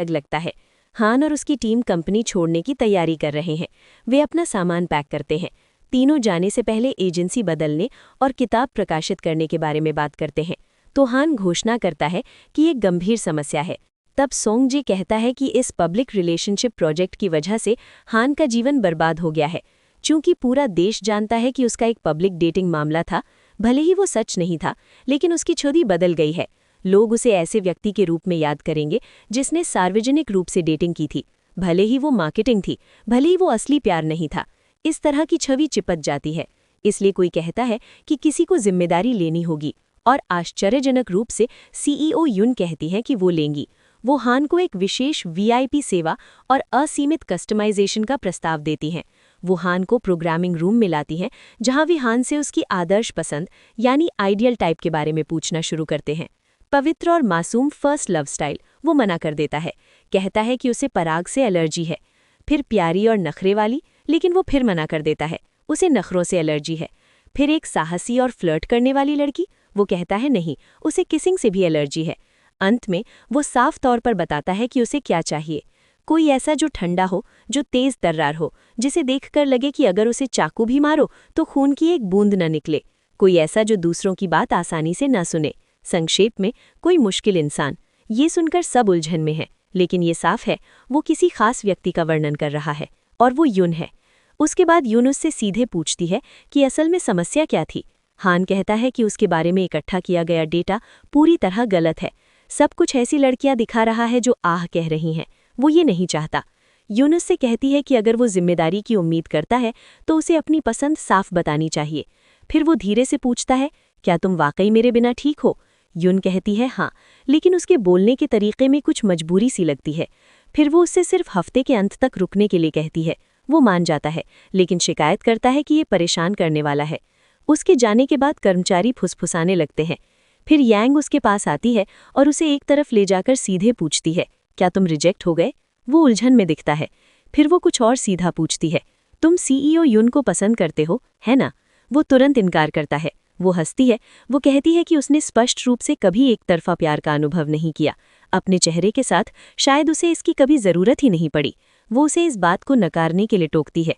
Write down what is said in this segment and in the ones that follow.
लगता है। हान और उसकी टीम कंपनी छोड़ने की तैयारी कर रहे हैं। वे अपना सामान पैक करते हैं। तीनों जाने से पहले एजेंसी बदलने और किताब प्रकाशित करने के बारे में बात करते हैं। तो हान घोषणा करता है कि ये गंभीर समस्या है। तब सोंगजी कहता है कि इस पब्लिक रिलेशनशिप प्रोजेक्ट की वजह से हान का जीवन बर्बाद हो गया है। चूंकि पूरा देश जानता है कि उसका एक पब्लिक डेटिंग मामला था, भले ही वो सच नहीं था, लेकिन उसकी छवि बदल गई है। लोग उसे ऐसे व्यक्ति के रूप में याद करेंगे जिसने सार्वजनिक रूप से डेटिंग की थी, भले ही वो मार्केटिंग थी, भले ही वो असली प्यार नहीं था। इस तरह की छवि चिपक जाती है। इसलिए कोई कहता है कि किसी को जिम्मेदारी लेनी होगी, और आश्चर्यजनक रूप से सीईओ युन कहती हैं कि वो लेंगी। वो हान को एक विशेष वीआईपी सेवा और असीमित कस्टमाइजेशन का प्रस्ताव देती हैं। वो हान को प्रोग्रामिंग रूम में लाती हैं, जहां वे हान से उसकी आदर्श पसंद यानी आइडियल टाइप के बारे में पूछना शुरू करते हैं। पवित्र और मासूम फर्स्ट लव स्टाइल वो मना कर देता है, कहता है कि उसे पराग से एलर्जी है। फिर प्यारी और नखरे वाली, लेकिन वो फिर मना कर देता है, उसे नखरों से एलर्जी है। फिर एक साहसी और फ्लर्ट करने वाली लड़की, वो कहता है नहीं, उसे किसिंग से भी एलर्जी है। अंत में वो साफ तौर पर बताता है कि उसे क्या चाहिए। कोई ऐसा जो ठंडा हो, जो तेज तर्रार हो, जिसे देखकर लगे कि अगर उसे चाकू भी मारो तो खून की एक बूंद न निकले। कोई ऐसा जो दूसरों की बात आसानी से न सुने। संक्षेप में, कोई मुश्किल इंसान। ये सुनकर सब उलझन में है, लेकिन ये साफ है वो किसी खास व्यक्ति का वर्णन कर रहा है, और वो युन है। उसके बाद युन उससे सीधे पूछती है कि असल में समस्या क्या थी। हान कहता है कि उसके बारे में इकट्ठा किया गया डेटा पूरी तरह गलत है। सब कुछ ऐसी लड़कियां दिखा रहा है जो आह कह रही हैं। वो ये नहीं चाहता। युन उससे कहती है कि अगर वो जिम्मेदारी की उम्मीद करता है तो उसे अपनी पसंद साफ बतानी चाहिए। फिर वो धीरे से पूछता है, क्या तुम वाकई मेरे बिना ठीक हो? युन कहती है हाँ, लेकिन उसके बोलने के तरीके में कुछ मजबूरी सी लगती है। फिर वो उससे सिर्फ हफ्ते के अंत तक रुकने के लिए कहती है। वो मान जाता है, लेकिन शिकायत करता है कि ये परेशान करने वाला है। उसके जाने के बाद कर्मचारी फुसफुसाने लगते हैं। फिर यांग उसके पास आती है और उसे एक तरफ ले जाकर सीधे पूछती है, क्या तुम रिजेक्ट हो गए? वो उलझन में दिखता है। फिर वो कुछ और सीधा पूछती है, तुम सीईओ युन को पसंद करते हो, है ना? वो तुरंत इनकार करता है। वो हंसती है। वो कहती है कि उसने स्पष्ट रूप से कभी एक तरफा प्यार का अनुभव नहीं किया। अपने चेहरे के साथ शायद उसे इसकी कभी ज़रूरत ही नहीं पड़ी। वो उसे इस बात को नकारने के लिए टोकती है।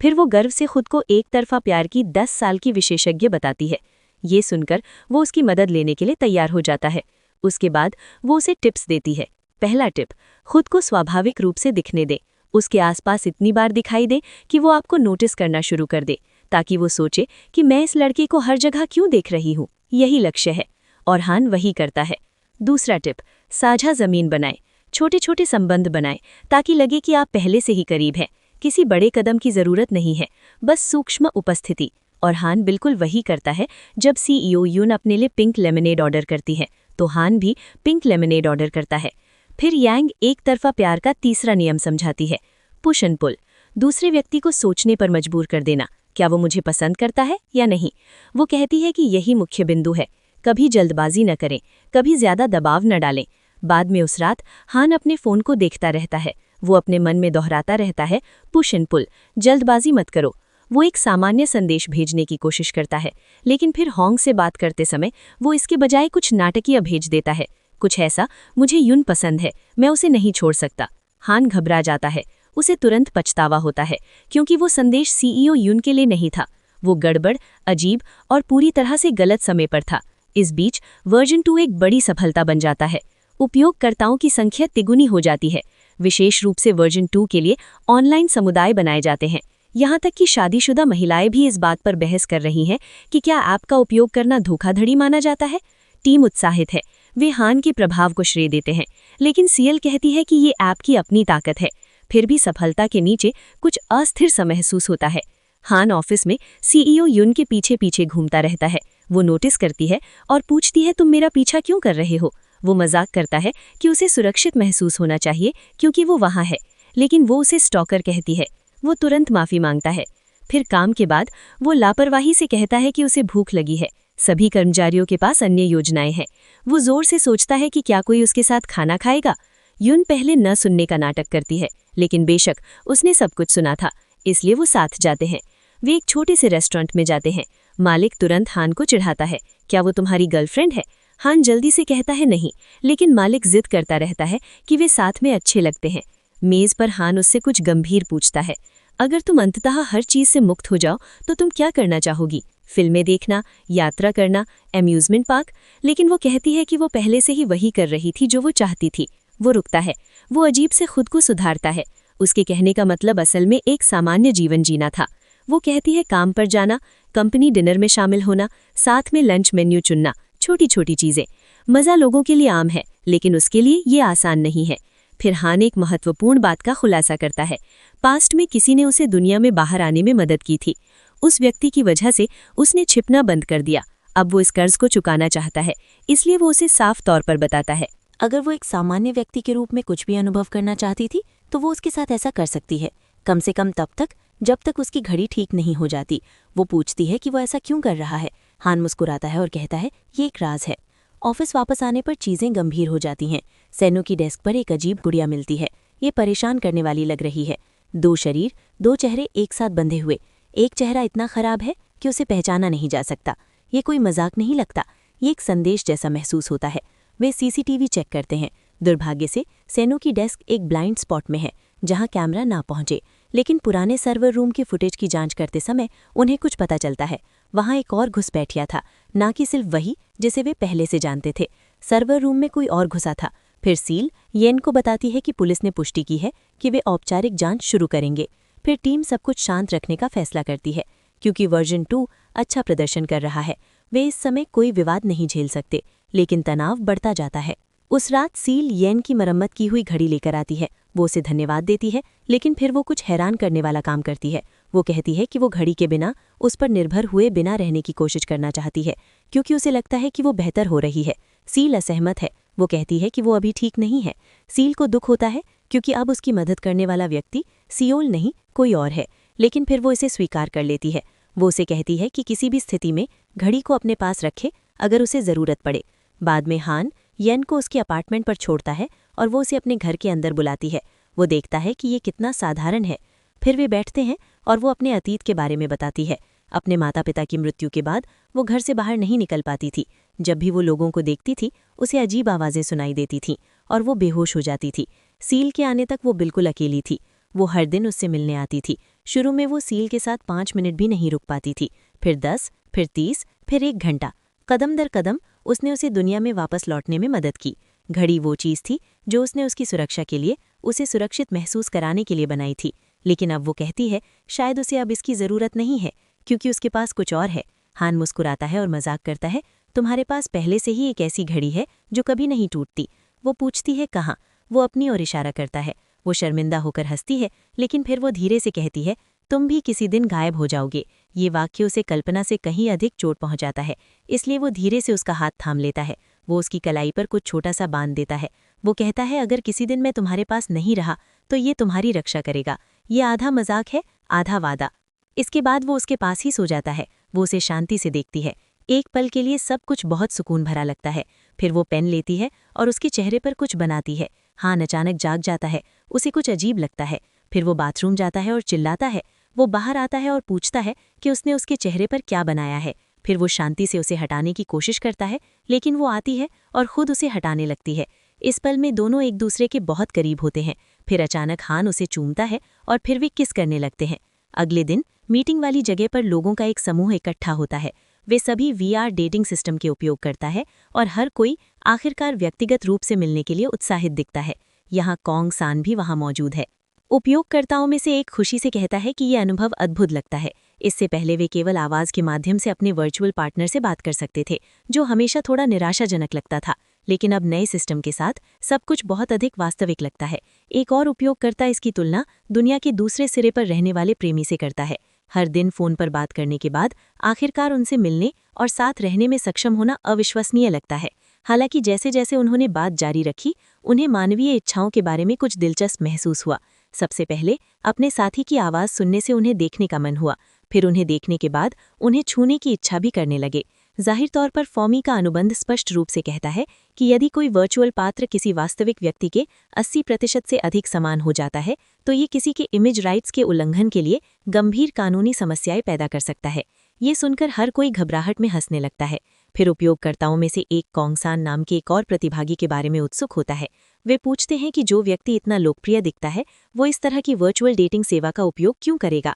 फिर वो गर्व से खुद को एक तरफा प्यार की 10 साल की विशेषज्ञ बताती है। ये सुनकर वो उसकी मदद लेने के लिए तैयार हो जाता है। उसके बाद वो उसे टिप्स देती है। पहला टिप, खुद को स्वाभाविक रूप से दिखने दे। उसके आसपास इतनी बार दिखाई दे कि वो आपको नोटिस करना शुरू कर दे, ताकि वो सोचे कि मैं इस लड़की को हर जगह क्यों देख रही हूँ। यही लक्ष्य है, और हान वही करता है। दूसरा टिप, साझा जमीन बनाए। छोटे छोटे संबंध बनाए ताकि लगे कि आप पहले से ही करीब हैं। किसी बड़े कदम की ज़रूरत नहीं है, बस सूक्ष्म उपस्थिति। और हान बिल्कुल वही करता है। जब सीईओ युन अपने लिए पिंक लेमनेड ऑर्डर करती है, तो हान भी पिंक लेमनेड ऑर्डर करता है। फिर यांग एक तरफा प्यार का तीसरा नियम समझाती है, पुश एंड पुल। दूसरे व्यक्ति को सोचने पर मजबूर कर देना, क्या वो मुझे पसंद करता है या नहीं। वो कहती है कि यही मुख्य बिंदु है। कभी जल्दबाजी न करें, कभी ज्यादा दबाव न डालें। बाद में उस रात हान अपने फ़ोन को देखता रहता है। वो अपने मन में दोहराता रहता है, पुश एंड पुल, जल्दबाजी मत करो। वो एक सामान्य संदेश भेजने की कोशिश करता है, लेकिन फिर होंग से बात करते समय वो इसके बजाय कुछ नाटकीय भेज देता है। कुछ ऐसा, मुझे युन पसंद है, मैं उसे नहीं छोड़ सकता। हान घबरा जाता है। उसे तुरंत पछतावा होता है, क्योंकि वो संदेश सीईओ युन के लिए नहीं था। वो गड़बड़, अजीब और पूरी तरह से गलत समय पर था। इस बीच वर्जन 2 एक बड़ी सफलता बन जाता है। उपयोगकर्ताओं की संख्या तिगुनी हो जाती है। विशेष रूप से वर्जन 2 के लिए ऑनलाइन समुदाय बनाए जाते हैं। यहाँ तक कि शादीशुदा महिलाएं भी इस बात पर बहस कर रही हैं कि क्या ऐप का उपयोग करना धोखाधड़ी माना जाता है। टीम उत्साहित है। वे हान के प्रभाव को श्रेय देते हैं, लेकिन सीएल कहती है कि ये ऐप की अपनी ताकत है। फिर भी सफलता के नीचे कुछ अस्थिर सा महसूस होता है। हान ऑफिस में सीईओ युन के पीछे पीछे घूमता रहता है। वो नोटिस करती है और पूछती है, तुम मेरा पीछा क्यों कर रहे हो? वो मजाक करता है कि उसे सुरक्षित महसूस होना चाहिए क्योंकि वो वहाँ है, लेकिन वो उसे स्टॉकर कहती है। वो तुरंत माफ़ी मांगता है। फिर काम के बाद वो लापरवाही से कहता है कि उसे भूख लगी है। सभी कर्मचारियों के पास अन्य योजनाएं हैं। वो जोर से सोचता है कि क्या कोई उसके साथ खाना खाएगा। युन पहले न सुनने का नाटक करती है, लेकिन बेशक उसने सब कुछ सुना था, इसलिए वो साथ जाते हैं। वे एक छोटे से रेस्टोरेंट में जाते हैं। मालिक तुरंत हान को चिढ़ाता है, क्या वो तुम्हारी गर्लफ्रेंड है? हान जल्दी से कहता है नहीं, लेकिन मालिक जिद करता रहता है कि वे साथ में अच्छे लगते हैं। मेज पर हान उससे कुछ गंभीर पूछता है, अगर तुम अंततः हर चीज से मुक्त हो जाओ तो तुम क्या करना चाहोगी? फिल्में देखना, यात्रा करना, एम्यूजमेंट पार्क? लेकिन वो कहती है कि वो पहले से ही वही कर रही थी जो वो चाहती थी। वो रुकता है, वो अजीब से खुद को सुधारता है। उसके कहने का मतलब असल में एक सामान्य जीवन जीना था। वो कहती है काम पर जाना, कंपनी डिनर में शामिल होना, साथ में लंच मेन्यू चुनना, छोटी छोटी चीजें। मजा लोगों के लिए आम है, लेकिन उसके लिए ये आसान नहीं है। फिर हान एक महत्वपूर्ण बात का खुलासा करता है। पास्ट में किसी ने उसे दुनिया में बाहर आने में मदद की थी। उस व्यक्ति की वजह से उसने छिपना बंद कर दिया। अब वो इस कर्ज को चुकाना चाहता है, इसलिए वो उसे साफ तौर पर बताता है। अगर वो एक सामान्य व्यक्ति के रूप में कुछ भी अनुभव करना चाहती थी तो वो उसके साथ ऐसा कर सकती है, कम से कम तब तक जब तक उसकी घड़ी ठीक नहीं हो जाती। वो पूछती है कि वो ऐसा क्यों कर रहा है। हान मुस्कुराता है और कहता है, ये एक राज है। ऑफिस वापस आने पर चीजें गंभीर हो जाती हैं। सैनो की डेस्क पर एक अजीब गुड़िया मिलती है। ये परेशान करने वाली लग रही है। 2 शरीर, 2 चेहरे एक साथ बंधे हुए। एक चेहरा इतना खराब है कि उसे पहचाना नहीं जा सकता। ये कोई मजाक नहीं लगता, ये एक संदेश जैसा महसूस होता है। वे सीसीटीवी चेक करते हैं। दुर्भाग्य से सैनो की डेस्क एक ब्लाइंड स्पॉट में है, जहां कैमरा ना पहुंचे। लेकिन पुराने सर्वर रूम की फुटेज की जांच करते समय उन्हें कुछ पता चलता है। वहां एक और घुसपैठिया था, ना कि सिर्फ वही जिसे वे पहले से जानते थे। सर्वर रूम में कोई और घुसा था। फिर सील येन को बताती है कि पुलिस ने पुष्टि की है कि वे औपचारिक जांच शुरू करेंगे। फिर टीम सब कुछ शांत रखने का फैसला करती है, क्योंकि वर्जन 2 अच्छा प्रदर्शन कर रहा है। वे इस समय कोई विवाद नहीं झेल सकते, लेकिन तनाव बढ़ता जाता है। उस रात सील येन की मरम्मत की हुई घड़ी लेकर आती है। वो उसे धन्यवाद देती है, लेकिन फिर वो कुछ हैरान करने वाला काम करती है। वो कहती है कि वो घड़ी के बिना उस पर निर्भर हुए बिना रहने की कोशिश करना चाहती है, क्योंकि उसे लगता है कि वो बेहतर हो रही है। सील असहमत है। वो कहती है कि वो अभी ठीक नहीं है। सील को दुख होता है, क्योंकि अब उसकी मदद करने वाला व्यक्ति सियोल नहीं कोई और है, लेकिन फिर वो इसे स्वीकार कर लेती है। वो उसे कहती है कि किसी भी स्थिति में घड़ी को अपने पास रखे अगर उसे ज़रूरत पड़े। बाद में हान येन को उसके अपार्टमेंट पर छोड़ता है और वो उसे अपने घर के अंदर बुलाती है। वो देखता है कि ये कितना साधारण है। फिर वे बैठते हैं और वो अपने अतीत के बारे में बताती है। अपने माता पिता की मृत्यु के बाद वो घर से बाहर नहीं निकल पाती थी। जब भी वो लोगों को देखती थी उसे अजीब आवाज़ें सुनाई देती थीं और वो बेहोश हो जाती थी। सील के आने तक वो बिल्कुल अकेली थी। वो हर दिन उससे मिलने आती थी। शुरू में वो सील के साथ 5 मिनट भी नहीं रुक पाती थी, फिर 10, फिर 30, फिर 1 घंटा। कदम दर कदम उसने उसे दुनिया में वापस लौटने में मदद की। घड़ी वो चीज़ थी जो उसने उसकी सुरक्षा के लिए, उसे सुरक्षित महसूस कराने के लिए बनाई थी। लेकिन अब वो कहती है शायद उसे अब इसकी ज़रूरत नहीं है, क्योंकि उसके पास कुछ और है। हान मुस्कुराता है और मजाक करता है, तुम्हारे पास पहले से ही एक ऐसी घड़ी है जो कभी नहीं टूटती। वो पूछती है कहाँ। वो अपनी ओर इशारा करता है। वो शर्मिंदा होकर हंसती है, लेकिन फिर वो धीरे से कहती है, तुम भी किसी दिन गायब हो जाओगे। ये वाक्य उसे कल्पना से कहीं अधिक चोट पहुंचाता है, इसलिए वो धीरे से उसका हाथ थाम लेता है। वो उसकी कलाई पर कुछ छोटा सा बांध देता है। वो कहता है, अगर किसी दिन मैं तुम्हारे पास नहीं रहा तो ये तुम्हारी रक्षा करेगा। ये आधा मजाक है, आधा वादा। इसके बाद वो उसके पास ही सो जाता है। वो उसे शांति से देखती है। एक पल के लिए सब कुछ बहुत सुकून भरा लगता है। फिर वो पेन लेती है और उसके चेहरे पर कुछ बनाती है। हान अचानक जाग जाता है। उसे कुछ अजीब लगता है। फिर वो बाथरूम जाता है और चिल्लाता है। वो बाहर आता है और पूछता है कि उसने उसके चेहरे पर क्या बनाया है। फिर वो शांति से उसे हटाने की कोशिश करता है, लेकिन वो आती है और खुद उसे हटाने लगती है। इस पल में दोनों एक दूसरे के बहुत करीब होते हैं। फिर अचानक हान उसे चूमता है और फिर वे किस करने लगते हैं। अगले दिन मीटिंग वाली जगह पर लोगों का एक समूह इकट्ठा होता है। वे सभी VR डेटिंग सिस्टम के उपयोग करता है और हर कोई आखिरकार व्यक्तिगत रूप से मिलने के लिए उत्साहित दिखता है। यहाँ कॉन्ग सान भी वहाँ मौजूद है। उपयोगकर्ताओं में से एक खुशी से कहता है कि ये अनुभव अद्भुत लगता है। इससे पहले वे केवल आवाज़ के माध्यम से अपने वर्चुअल पार्टनर से बात कर सकते थे, जो हमेशा थोड़ा निराशाजनक लगता था। लेकिन अब नए सिस्टम के साथ सब कुछ बहुत अधिक वास्तविक लगता है। एक और उपयोगकर्ता इसकी तुलना दुनिया के दूसरे सिरे पर रहने वाले प्रेमी से करता है। हर दिन फ़ोन पर बात करने के बाद आखिरकार उनसे मिलने और साथ रहने में सक्षम होना अविश्वसनीय लगता है। हालांकि जैसे जैसे उन्होंने बात जारी रखी, उन्हें मानवीय इच्छाओं के बारे में कुछ दिलचस्प महसूस हुआ। सबसे पहले अपने साथी की आवाज़ सुनने से उन्हें देखने का मन हुआ। फिर उन्हें देखने के बाद उन्हें छूने की इच्छा भी करने लगे। जाहिर तौर पर फॉमी का अनुबंध स्पष्ट रूप से कहता है कि यदि कोई वर्चुअल पात्र किसी वास्तविक व्यक्ति के 80% से अधिक समान हो जाता है, तो ये किसी के इमेज राइट्स के उल्लंघन के लिए गंभीर कानूनी समस्याएं पैदा कर सकता है। ये सुनकर हर कोई घबराहट में हंसने लगता है। फिर उपयोगकर्ताओं में से एक कॉन्गसान नाम के एक और प्रतिभागी के बारे में उत्सुक होता है। वे पूछते हैं कि जो व्यक्ति इतना लोकप्रिय दिखता है वो इस तरह की वर्चुअल डेटिंग सेवा का उपयोग क्यों करेगा।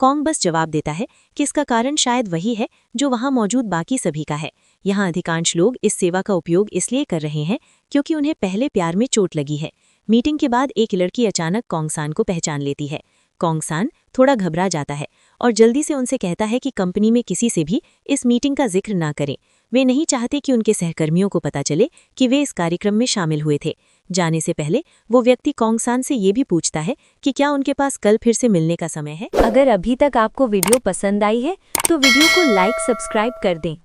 कॉन्ग बस जवाब देता है कि इसका कारण शायद वही है जो वहां मौजूद बाकी सभी का है। यहाँ अधिकांश लोग इस सेवा का उपयोग इसलिए कर रहे हैं क्योंकि उन्हें पहले प्यार में चोट लगी है। मीटिंग के बाद एक लड़की अचानक कॉन्गसान को पहचान लेती है। कॉन्गसान थोड़ा घबरा जाता है और जल्दी से उनसे कहता है कि कंपनी में किसी से भी इस मीटिंग का जिक्र ना करें। वे नहीं चाहते कि उनके सहकर्मियों को पता चले कि वे इस कार्यक्रम में शामिल हुए थे। जाने से पहले वो व्यक्ति कॉन्गसान से ये भी पूछता है कि क्या उनके पास कल फिर से मिलने का समय है। अगर अभी तक आपको वीडियो पसंद आई है तो वीडियो को लाइक सब्सक्राइब कर दें।